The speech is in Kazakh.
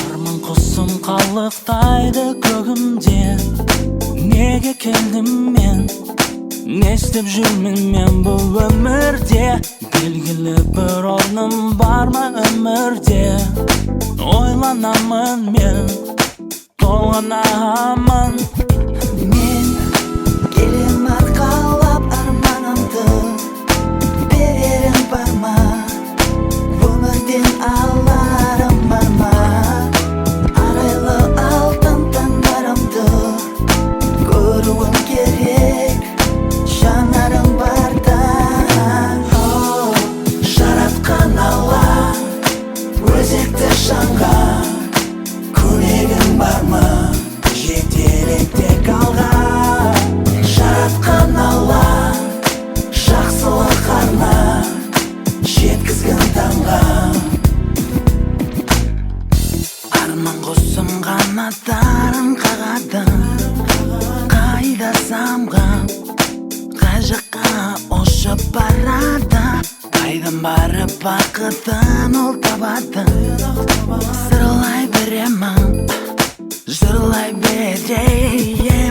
Арман құсым қалықтайды көгімде. Неге келдім мен? Не істеп жүрмін мен бұл өмірде? Белгілі бір орным бар ма өмірде? Ойланамын мен, толғанамын. Мен келем арқалап арманымды, берерім бар ма? Өмірден аларым бар ма? Арайлы алтын таңдарымды көруім керек, жанарың барда. Жаратқан Алла өзекті жанға, көмегің бар ма? Жетелетек алға. Жаратқан Алла жақсылық арна, жеткізген таңға. Арман құсым қанаттарын қағады, қайда самғап, қай жаққа ұшып барады? Қайдан барып бақытын ол табады? Сырлай беремін, жырлай берейін.